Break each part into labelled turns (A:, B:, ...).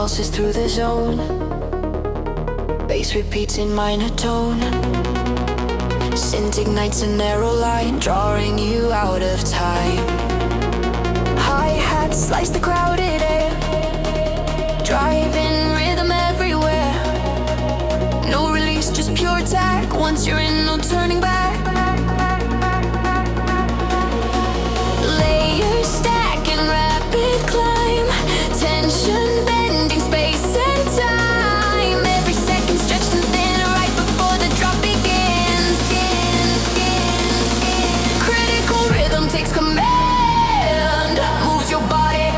A: pulses through the zone. Bass repeats in minor tone. Synth ignites a narrow line, drawing you out of time. Hi-hats slice the crowded air, driving rhythm everywhere. No release, just pure attack. Once you're in, no turning back. Layers stack in rapid climb, tension bending space and time. Every second stretched and thin right before the drop begins. Critical rhythm takes command, moves your body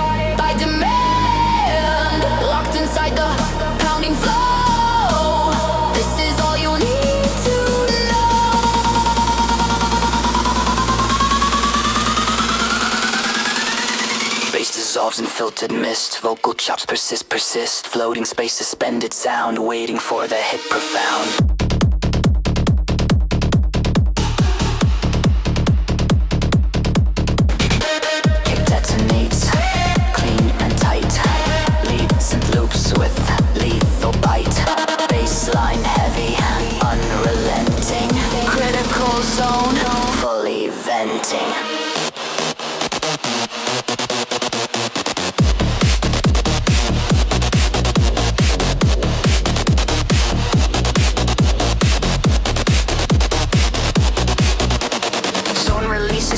A: by demand. Locked inside the pounding flow, this is all you need to know. Bass dissolves in filtered mist, vocal chops persist, floating space, suspended sound, waiting for the hit profound. Kick detonates, clean and tight, leads and loops with lethal bite. Bassline heavy, unrelenting, critical zone, fully venting.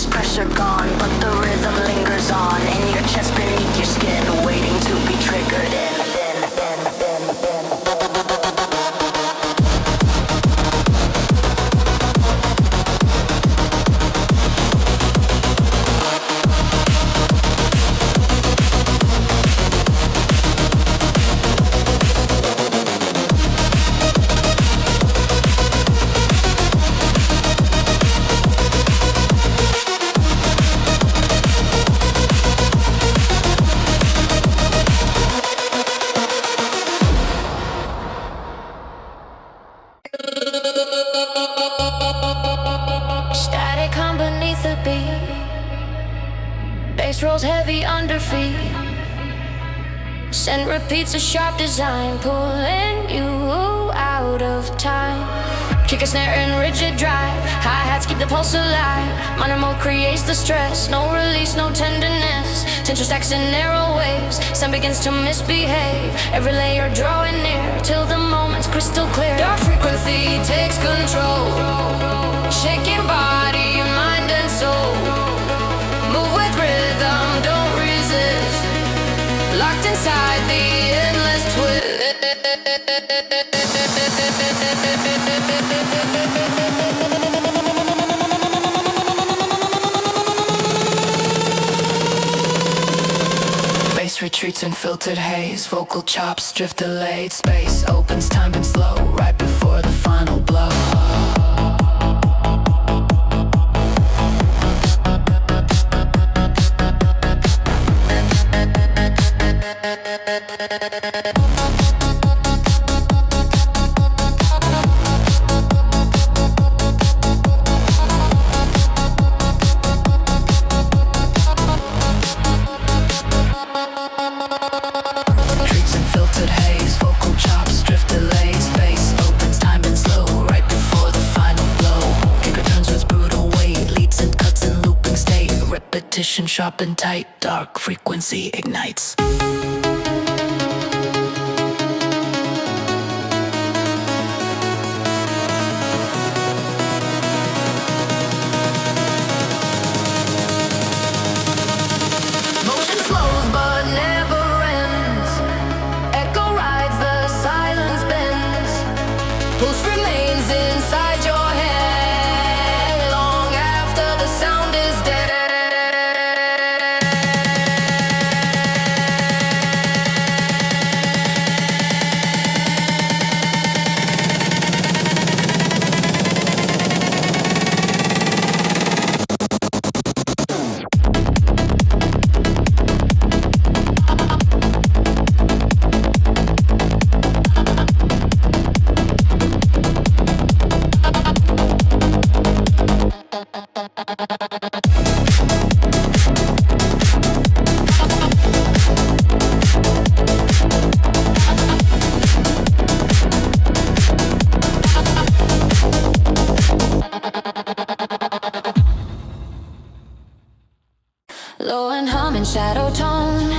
A: Pressure gone, but the rhythm lingers on in your chest beneath your skin, waiting to be triggered in. Static hum beneath the beat, bass rolls heavy under feet. Send repeats a sharp design, pulling you out of time. Kick a snare in rigid drive, hi-hats keep the pulse alive. Minor mode creates the stress, no release, no tenderness. Tension stacks in narrow waves, sun begins to misbehave. Every layer drawing near, till the moment's crystal clear. Dark frequency takes control, shaking body, mind and soul. Move with rhythm, don't resist. Locked inside the endless twist. Bass retreats in filtered haze, vocal chops drift delayed. Space opens, time and slow, right before the final blow. Sharp and tight, dark frequency ignites. Motion slows but never ends. Echo rides, the silence bends. Pulse remains inside your head long after the sound is dead. Low and hum in shadow tone.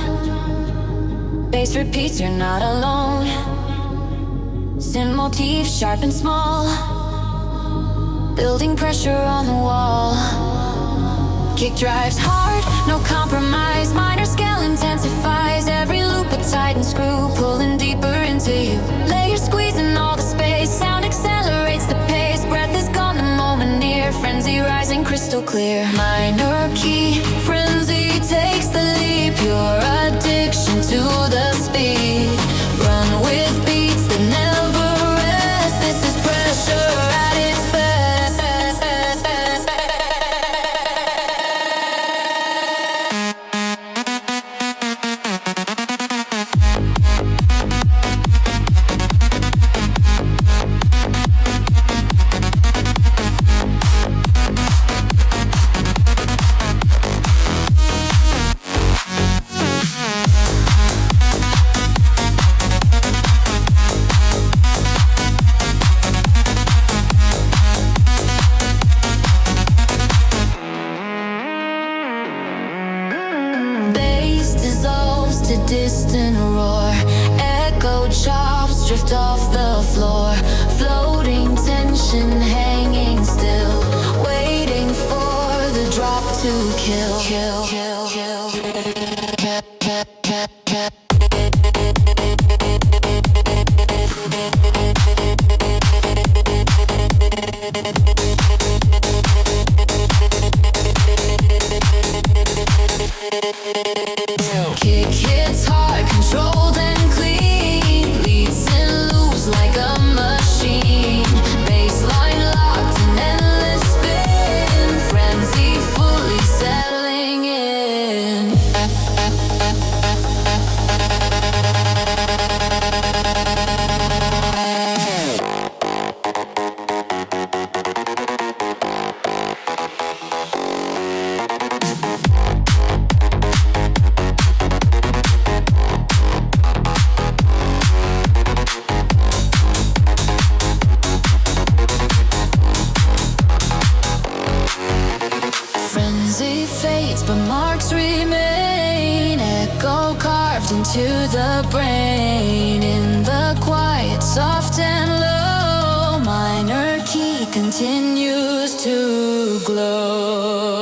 A: Bass repeats, you're not alone. Synth motif, sharp and small. Building pressure on the wall. Kick drives hard, no compromise. Minor scale intensifies. Every loop a tighten screw, pulling deeper into you. Layers squeezing all the space. Sound accelerates the pace. Breath is gone, the moment near. Frenzy rising crystal clear. Minor key, frenzy takes the leap. Pure addiction to the speed. Run with beats that never rest. This is pressure at its best. Distant roar, echo chops drift off the floor, floating tension hanging still, waiting for the drop to kill. Kick hits hard, controlled and clean. Leads and loops like a machine. Baseline locked in endless spin. Frenzy fully settling in. Fades, but marks remain. Echo carved into the brain. In the quiet, soft and low, minor key continues to glow.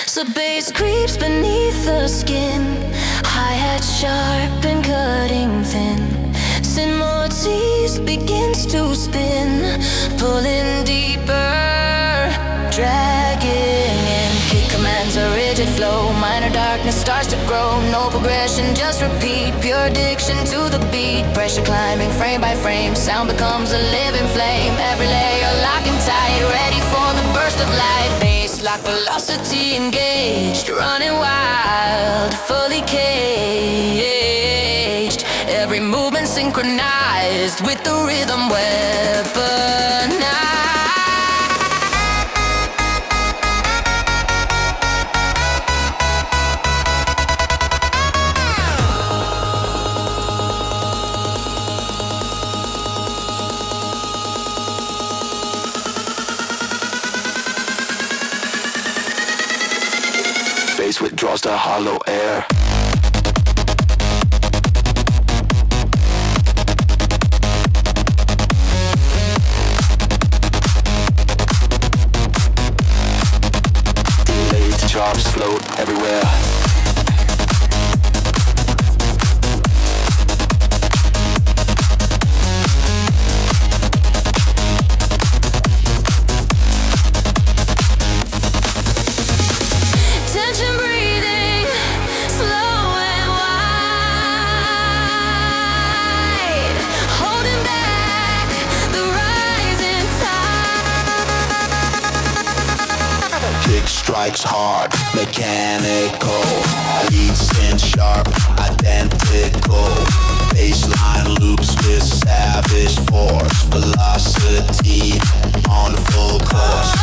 A: So bass creeps beneath the skin. Hi-hat sharp and cutting thin. Synth motifs begins to spin, pulling deeper, dragging in. Kick commands a rigid flow. Minor darkness starts to grow. No progression, just repeat. Pure addiction to the beat. Pressure climbing frame by frame. Sound becomes a living flame. Every layer locking tight, ready for the burst of light. Bass lock, velocity engaged, running wild, fully caged. Every movement synchronized with the rhythm weaponized.
B: Bass withdraws the hollow air. Delayed chops float everywhere.
A: Holding back the rising
B: strikes hard, mechanical. Beats in sharp, identical. Baseline loops with savage force. Velocity on full course.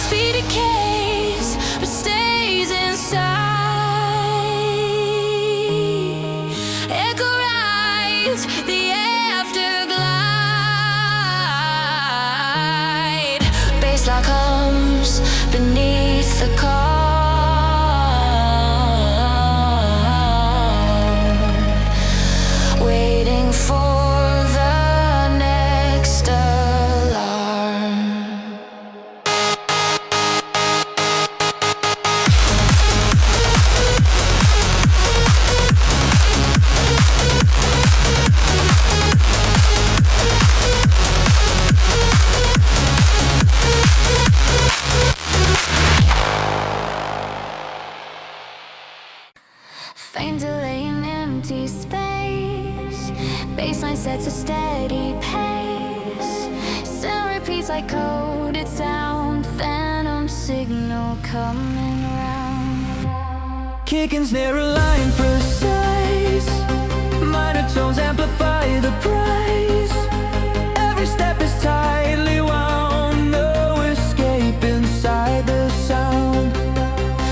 A: Speed decays, but stays inside. Echo rides the afterglide. Baseline comes beneath the calm, waiting for the next alarm. Faint delay in empty space. Baseline sets a steady pace. Sound repeats like coded sound. Phantom signal coming round.
C: Kick and snare align precise. Minor tones amplify the price. Every step is tightly wound. No escape inside the sound.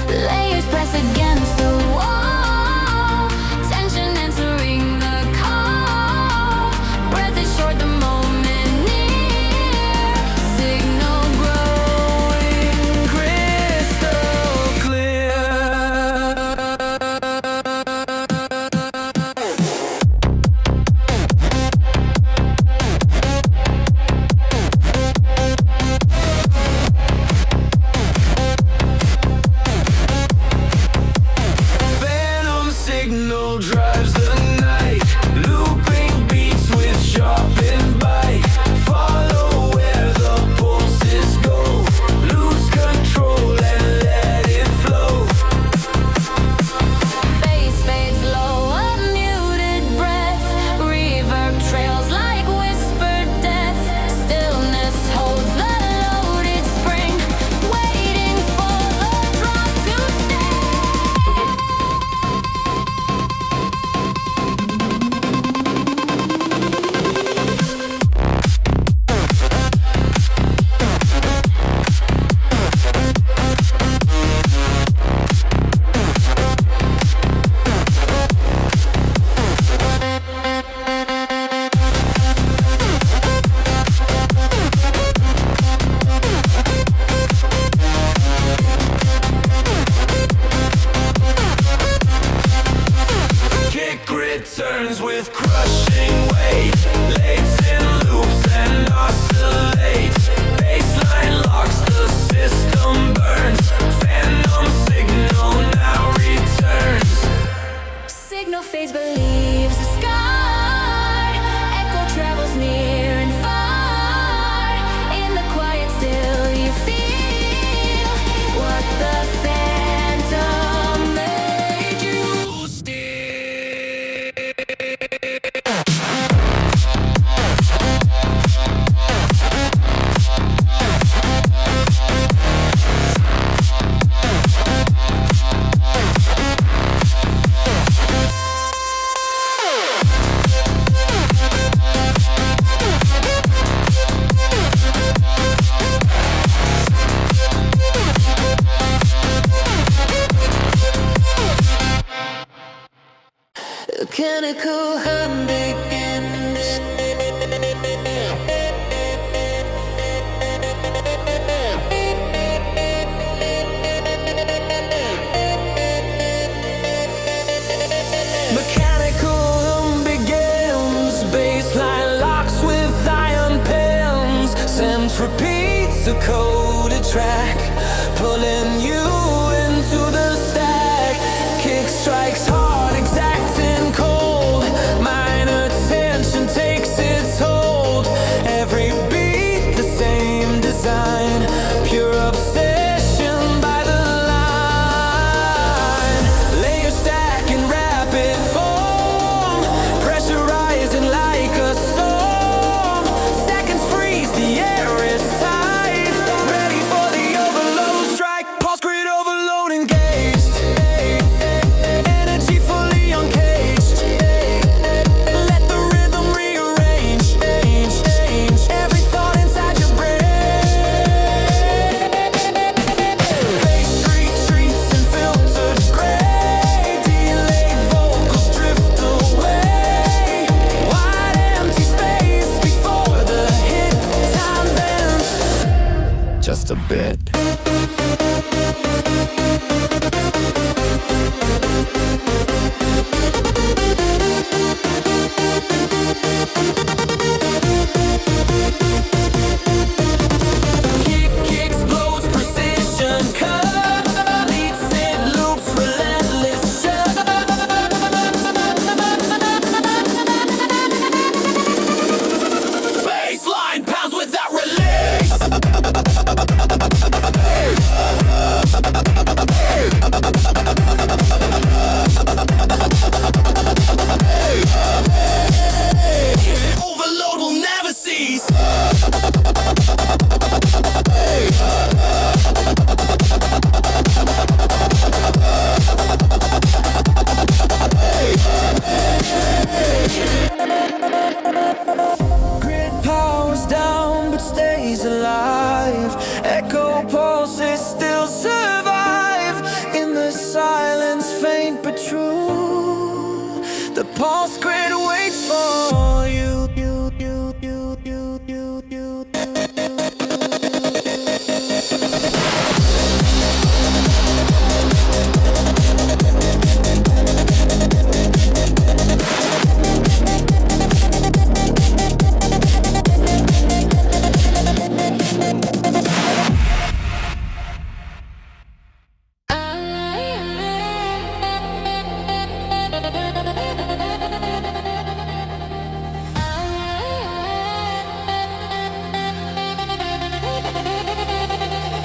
A: Layers press against the wall. Tension entering the call. Breath is short, the moment near. Signal growing
C: Crystal clear. Phantom signal drives the night. Looping beats with sharpened bite. Follow where the pulses go. Lose control and let it flow.
A: Bass fades low, a muted breath. Reverb trails like whispered death. Stillness holds the loaded spring, waiting for the drop to stay.
C: Kick returns with crushing weight. Lates in loops and oscillate. Baseline locks, the system burns. Phantom signal now returns.
A: Signal fades but leaves the sky. Echo travels near and far. In the quiet still you feel what the phantom made you steal.
C: Mechanical hum begins. Mechanical hum begins. Baseline locks with iron pins. Sense repeats a coded track, pulling you into the stack. Kick strikes hard, exact and cold. Minor tension takes its hold. Every beat the same design. Pure a bit. Kick explodes, precision cut, leads in loops, relentless shot. Baseline pounds without release. Overload will never cease. Grid powers down but stays alive. Echo pulses still survive. In the silence faint but true, the pulse grid waits for you.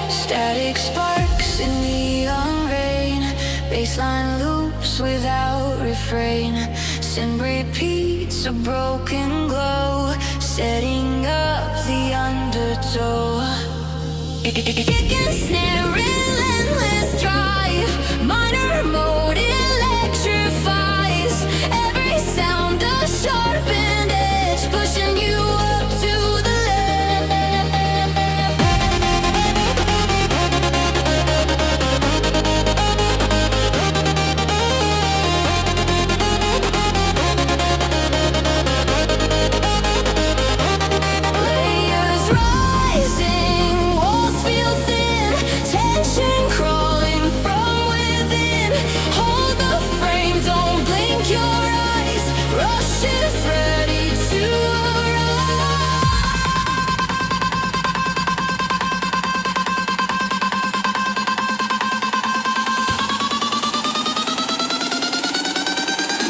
A: Static sparks in neon rain, baseline loops without refrain. Sin repeats a broken glow, setting up the undertow. Kick and snare, relentless drive, minor mode electrifies. Every sound a sharpened edge, pushing you up to the layers rising, walls feel thin, tension crawling from within. Hold the frame, don't blink your eyes. Rush is ready to arrive.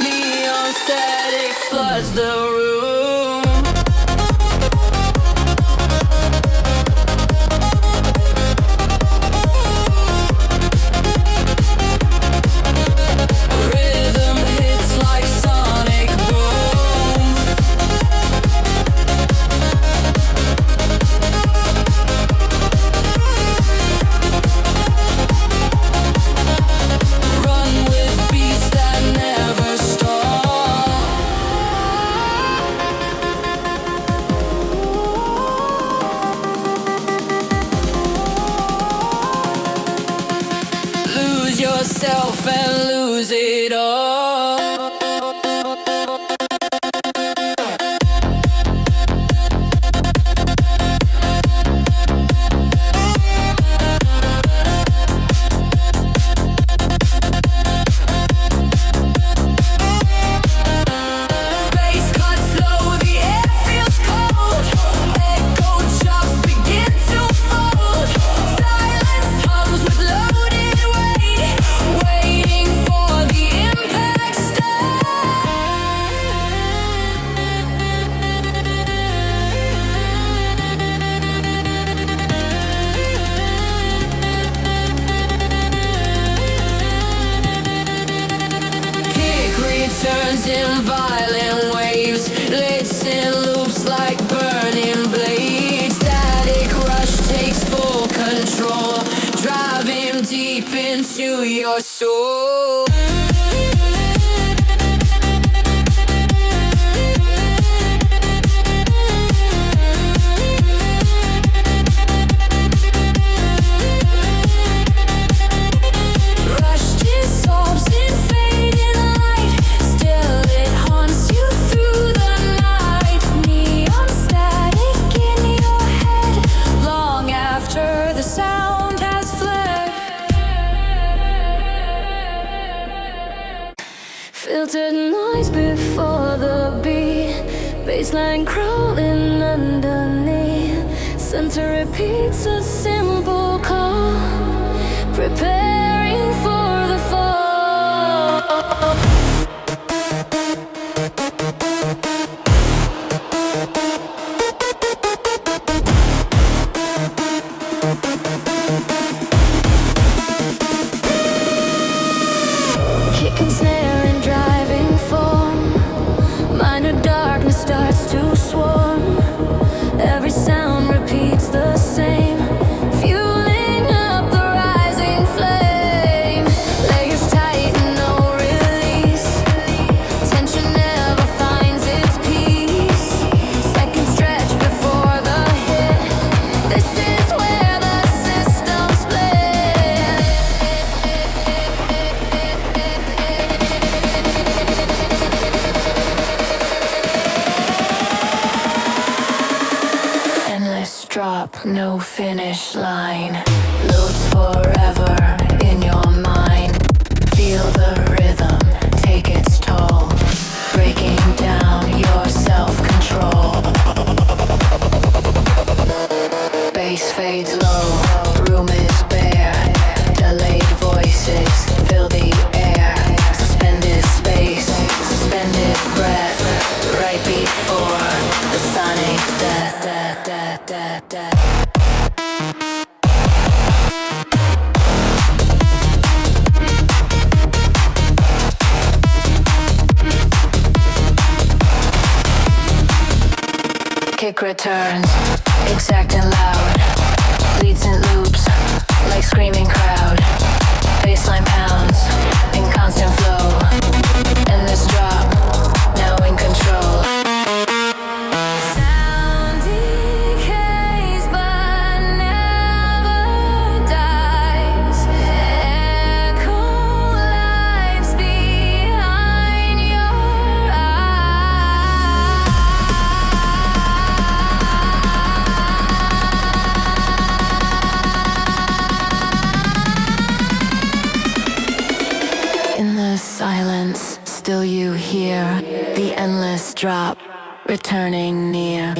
C: Neon static floods the room. Rhythm hits like sonic boom. Run with beats that never stop. Lose yourself and lose it all. Bass cuts low, the air feels cold. Echo chops begin to fold. Silence hums with loaded weight, waiting for the impact Kick returns in violent waves, lit in loops like burning blades. Static rush takes full control, driving deep into your soul. Rush dissolves in fading light, still it haunts you through the night. Neon static in your head, long after the
A: baseline crawling underneath. Center repeats a simple call, preparing for the fall. Kick and snare in driving form, minor darkness starts to swarm. Every sound repeats the same, fueling up the rising flame. Layers tight and no release, tension never finds its peace. Second stretch before the hit, this is where the system splits. Endless drop, no finish line. Loads forever in your mind. Feel the rhythm, take its toll, breaking down your self-control. Bass fades low, room is bare. Delayed voices fill the air. Suspended space, suspended breath, right before the sonic death. Kick returns, exact and loud. Leads in loops, like screaming crowd. Bassline pounds, in constant flow. Endless drop, now in control. Sound decays but never dies. Echo lives behind your eyes. In the silence, still you hear the endless drop returning near.